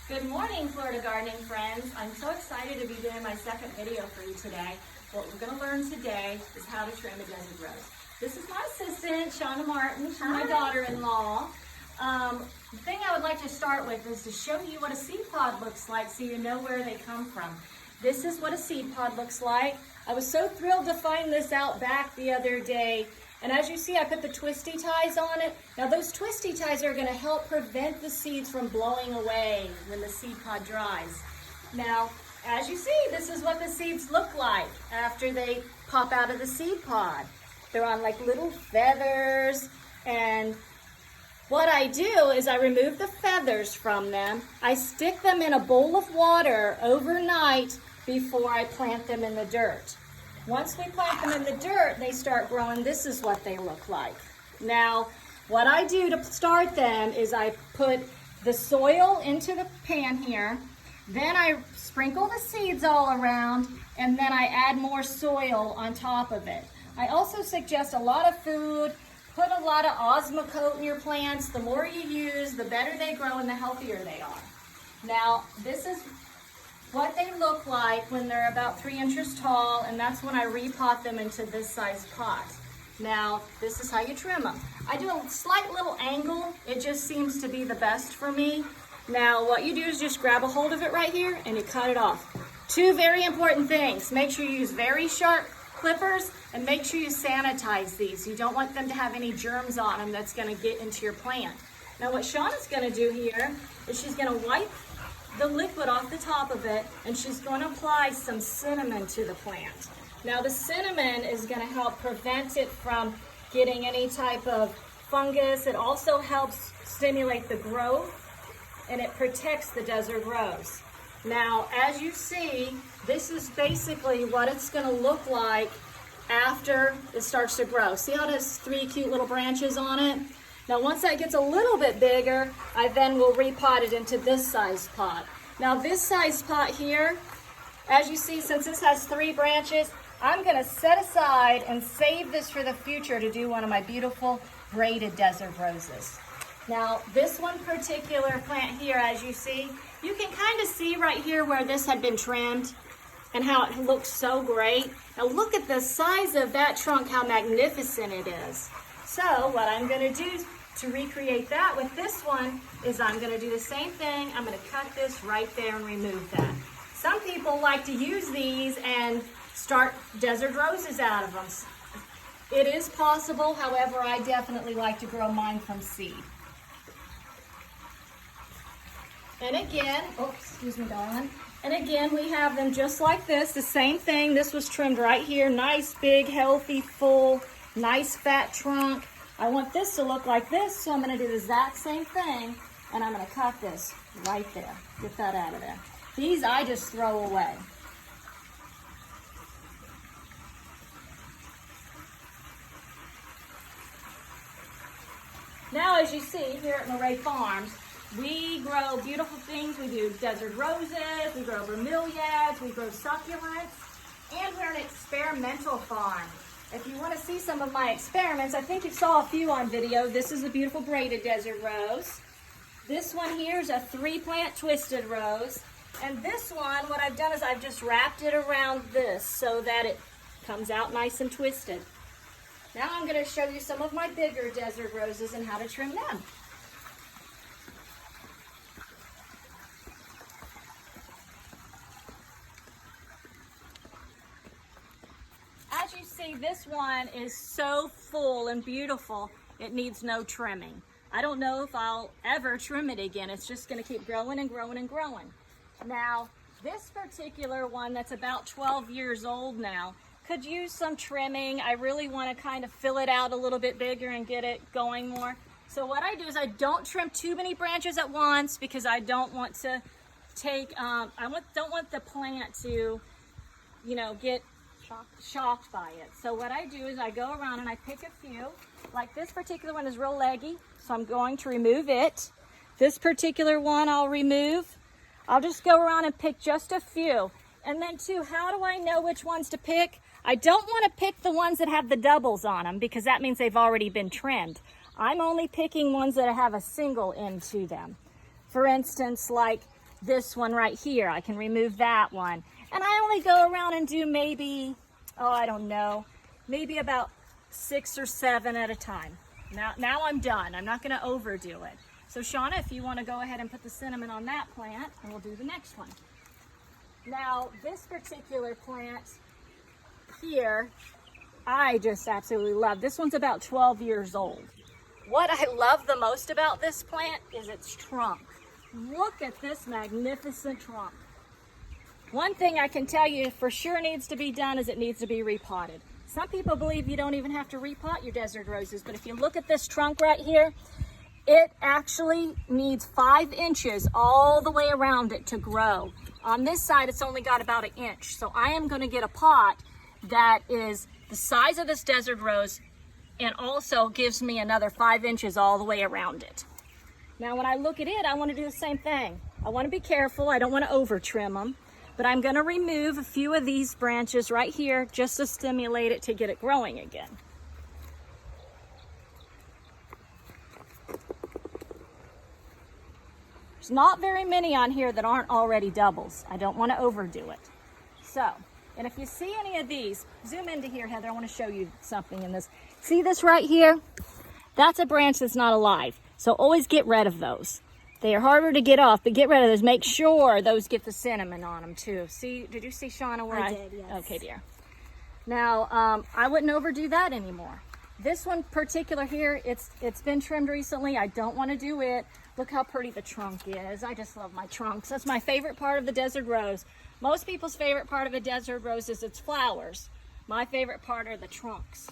Good morning, Florida gardening friends. I'm so excited to be doing my second video for you today. What we're going to learn today is how to trim a desert rose. This is my assistant, Shauna Martin. She's my daughter-in-law. The thing I would like to start with is to show you what a seed pod looks like so you know where they come from. This is what a seed pod looks like. I was so thrilled to find this out back the other day. And as you see, I put the twisty ties on it. Now those twisty ties are going to help prevent the seeds from blowing away when the seed pod dries. Now, as you see, this is what the seeds look like after they pop out of the seed pod. They're on like little feathers, and what I do is I remove the feathers from them. I stick them in a bowl of water overnight before I plant them in the dirt. Once we plant them in the dirt, they start growing. This is what they look like. Now, what I do to start them is I put the soil into the pan here, then I sprinkle the seeds all around, and then I add more soil on top of it. I also suggest a lot of food. Put a lot of Osmocote in your plants. The more you use, the better they grow and the healthier they are. Now, this is what they look like when they're about 3 inches tall, and that's when I repot them into this size pot. Now, this is how you trim them. I do a slight little angle. It just seems to be the best for me. Now, what you do is just grab a hold of it right here and you cut it off. 2 very important things. Make sure you use very sharp clippers and make sure you sanitize these. You don't want them to have any germs on them that's going to get into your plant. Now, what Shauna's going to do here is she's going to wipe the liquid off the top of it, and she's going to apply some cinnamon to the plant. Now the cinnamon is going to help prevent it from getting any type of fungus. It also helps stimulate the growth, and it protects the desert rose. Now, as you see, this is basically what it's going to look like after it starts to grow. See how it has 3 cute little branches on it? Now once that gets a little bit bigger, I then will repot it into this size pot. Now this size pot here, as you see, since this has 3 branches, I'm going to set aside and save this for the future to do one of my beautiful braided desert roses. Now this one particular plant here, as you see, you can kind of see right here where this had been trimmed and how it looks so great. Now look at the size of that trunk, how magnificent it is. So what I'm going to do to recreate that with this one is I'm going to do the same thing. I'm going to cut this right there and remove that. Some people like to use these and start desert roses out of them. It is possible, however, I definitely like to grow mine from seed. And again, excuse me, darling. And again, we have them just like this, the same thing. This was trimmed right here, nice, big, healthy, full, nice fat trunk. I want this to look like this, so I'm going to do the exact same thing, and I'm going to cut this right there. Get that out of there. These I just throw away. Now, as you see here at Murray Farms, we grow beautiful things. We do desert roses, we grow bromeliads, we grow succulents, and we're an experimental farm. If you want to see some of my experiments, I think you saw a few on video. This is a beautiful braided desert rose. This one here is a 3-plant twisted rose. And this one, what I've done is I've just wrapped it around this so that it comes out nice and twisted. Now I'm going to show you some of my bigger desert roses and how to trim them. As you see, this one is so full and beautiful, it needs no trimming. I don't know if I'll ever trim it again. It's just going to keep growing and growing and growing. Now, this particular one that's about 12 years old now could use some trimming. I really want to kind of fill it out a little bit bigger and get it going more. So what I do is I don't trim too many branches at once because I don't want to take, don't want the plant to, get shocked by it. So what I do is I go around and I pick a few. Like this particular one is real leggy, so I'm going to remove it. This particular one I'll remove. I'll just go around and pick just a few. And then too, how do I know which ones to pick? I don't want to pick the ones that have the doubles on them because that means they've already been trimmed. I'm only picking ones that have a single end to them. For instance, like this one right here. I can remove that one. And I only go around and do maybe, oh, I don't know, maybe about 6 or 7 at a time. Now I'm done. I'm not going to overdo it. So Shauna, if you want to go ahead and put the cinnamon on that plant, and we'll do the next one. Now, this particular plant here, I just absolutely love. This one's about 12 years old. What I love the most about this plant is its trunk. Look at this magnificent trunk. One thing I can tell you for sure needs to be done is it needs to be repotted. Some people believe you don't even have to repot your desert roses, but if you look at this trunk right here, it actually needs 5 inches all the way around it to grow. On this side, it's only got about 1 inch. So I am going to get a pot that is the size of this desert rose and also gives me another 5 inches all the way around it. Now, when I look at it, I want to do the same thing. I want to be careful. I don't want to over trim them, but I'm going to remove a few of these branches right here just to stimulate it to get it growing again. There's not very many on here that aren't already doubles. I don't want to overdo it. So, and if you see any of these, zoom into here, Heather. I want to show you something in this. See this right here? That's a branch that's not alive. So always get rid of those. They are harder to get off, but get rid of those. Make sure those get the cinnamon on them too. See, did you see Shauna where I did, yes. Okay, dear. Now, I wouldn't overdo that anymore. This one particular here, it's been trimmed recently. I don't want to do it. Look how pretty the trunk is. I just love my trunks. That's my favorite part of the desert rose. Most people's favorite part of a desert rose is its flowers. My favorite part are the trunks.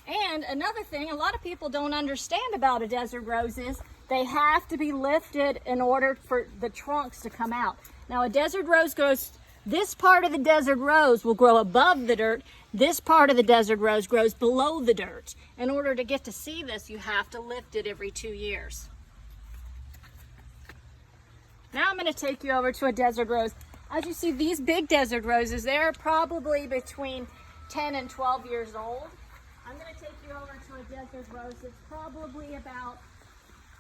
And another thing a lot of people don't understand about a desert rose is they have to be lifted in order for the trunks to come out. Now a desert rose grows, this part of the desert rose will grow above the dirt. This part of the desert rose grows below the dirt. In order to get to see this, you have to lift it every 2 years. Now I'm going to take you over to a desert rose. As you see, these big desert roses, they're probably between 10 and 12 years old. I'm going to take you over to a desert rose that's probably about,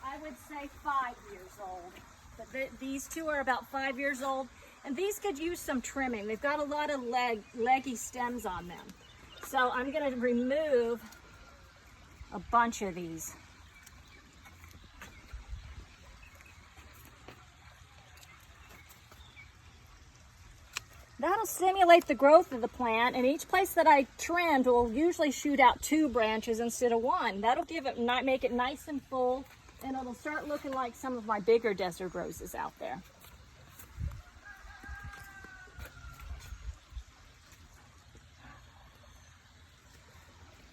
I would say, 5 years old. But these two are about 5 years old. And these could use some trimming. They've got a lot of leggy stems on them. So I'm going to remove a bunch of these. That'll stimulate the growth of the plant, and each place that I trimmed will usually shoot out 2 branches instead of 1. That'll give it, make it nice and full, and it'll start looking like some of my bigger desert roses out there.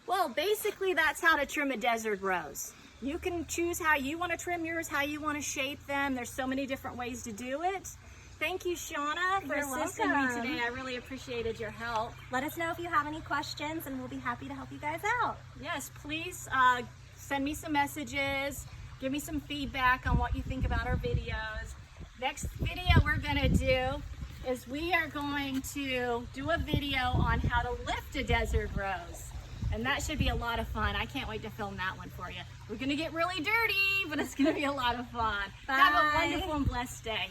Well, basically that's how to trim a desert rose. You can choose how you want to trim yours, how you want to shape them. There's so many different ways to do it. Thank you, Shauna, for assisting me today. I really appreciated your help. Let us know if you have any questions, and we'll be happy to help you guys out. Yes, please send me some messages. Give me some feedback on what you think about our videos. Next video we're going to do is we are going to do a video on how to lift a desert rose. And that should be a lot of fun. I can't wait to film that one for you. We're going to get really dirty, but it's going to be a lot of fun. Bye. Have a wonderful and blessed day.